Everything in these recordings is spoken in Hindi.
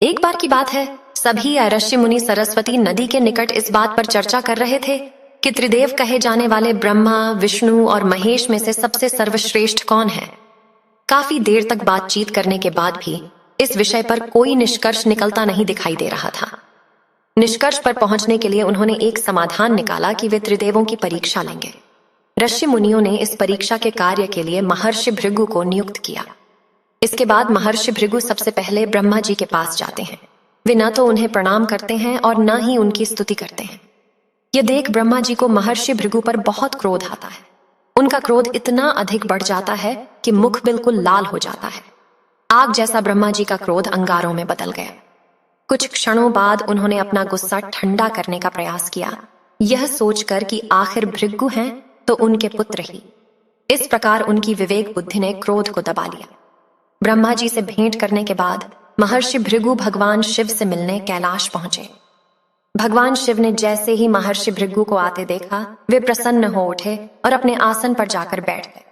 एक बार की बात है, सभी ऋषि मुनि सरस्वती नदी के निकट इस बात पर चर्चा कर रहे थे कि त्रिदेव कहे जाने वाले ब्रह्मा, विष्णु और महेश में से सबसे सर्वश्रेष्ठ कौन है। काफी देर तक बातचीत करने के बाद भी इस विषय पर कोई निष्कर्ष निकलता नहीं दिखाई दे रहा था। निष्कर्ष पर पहुंचने के लिए उन्होंने एक समाधान निकाला कि वे त्रिदेवों की परीक्षा लेंगे। ऋषि मुनियों ने इस परीक्षा के कार्य के लिए महर्षि भृगु को नियुक्त किया। इसके बाद महर्षि भृगु सबसे पहले ब्रह्मा जी के पास जाते हैं। वे न तो उन्हें प्रणाम करते हैं और न ही उनकी स्तुति करते हैं। यह देख ब्रह्मा जी को महर्षि भृगु पर बहुत क्रोध आता है। उनका क्रोध इतना अधिक बढ़ जाता है कि मुख बिल्कुल लाल हो जाता है। आग जैसा ब्रह्मा जी का क्रोध अंगारों में बदल गया। कुछ क्षणों बाद उन्होंने अपना गुस्सा ठंडा करने का प्रयास किया, यह सोचकर कि आखिर भृगु हैं तो उनके पुत्र ही। इस प्रकार उनकी विवेक बुद्धि ने क्रोध को दबा लिया। ब्रह्मा जी से भेंट करने के बाद महर्षि भृगु भगवान शिव से मिलने कैलाश पहुंचे। भगवान शिव ने जैसे ही महर्षि भृगु को आते देखा, वे प्रसन्न हो उठे और अपने आसन पर जाकर बैठ गए।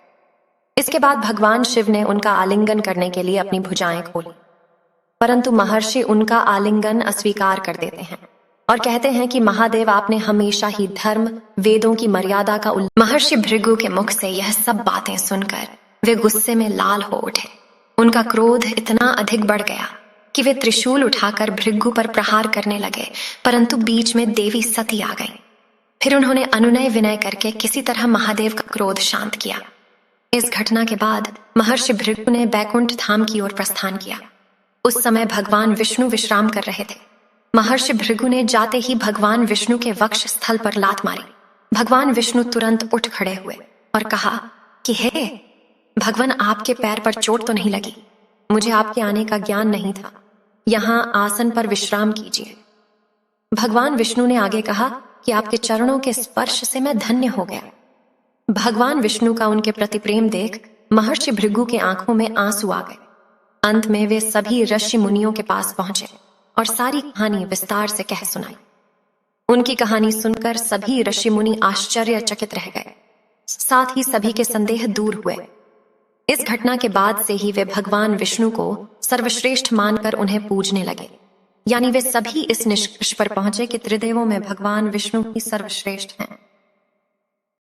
इसके बाद भगवान शिव ने उनका आलिंगन करने के लिए अपनी भुजाएं खोली, परंतु महर्षि उनका आलिंगन अस्वीकार कर देते हैं और कहते हैं कि महादेव, आपने हमेशा ही धर्म, वेदों की मर्यादा का महर्षि भृगु के मुख से यह सब बातें सुनकर वे गुस्से में लाल हो उठे। उनका क्रोध इतना अधिक बढ़ गया कि वे त्रिशूल उठाकर भृगु पर प्रहार करने लगे, परंतु बीच में देवी सती आ गई। फिर उन्होंने अनुनय विनय करके किसी तरह महादेव का क्रोध शांत किया। इस घटना के बाद महर्षि भृगु ने बैकुंठ धाम की ओर प्रस्थान किया। उस समय भगवान विष्णु विश्राम कर रहे थे। महर्षि भृगु ने जाते ही भगवान विष्णु के वक्ष स्थल पर लात मारी। भगवान विष्णु तुरंत उठ खड़े हुए और कहा कि हे भगवान, आपके पैर पर चोट तो नहीं लगी? मुझे आपके आने का ज्ञान नहीं था। यहाँ आसन पर विश्राम कीजिए। भगवान विष्णु ने आगे कहा कि आपके चरणों के स्पर्श से मैं धन्य हो गया। भगवान विष्णु का उनके प्रति प्रेम देख महर्षि भृगु के आंखों में आंसू आ गए। अंत में वे सभी ऋषि मुनियों के पास पहुंचे और सारी कहानी विस्तार से कह सुनाई। उनकी कहानी सुनकर सभी ऋषि मुनि आश्चर्यचकित रह गए, साथ ही सभी के संदेह दूर हुए। इस घटना के बाद से ही वे भगवान विष्णु को सर्वश्रेष्ठ मानकर उन्हें पूजने लगे। यानी वे सभी इस निष्कर्ष पर पहुंचे कि त्रिदेवों में भगवान विष्णु ही सर्वश्रेष्ठ हैं।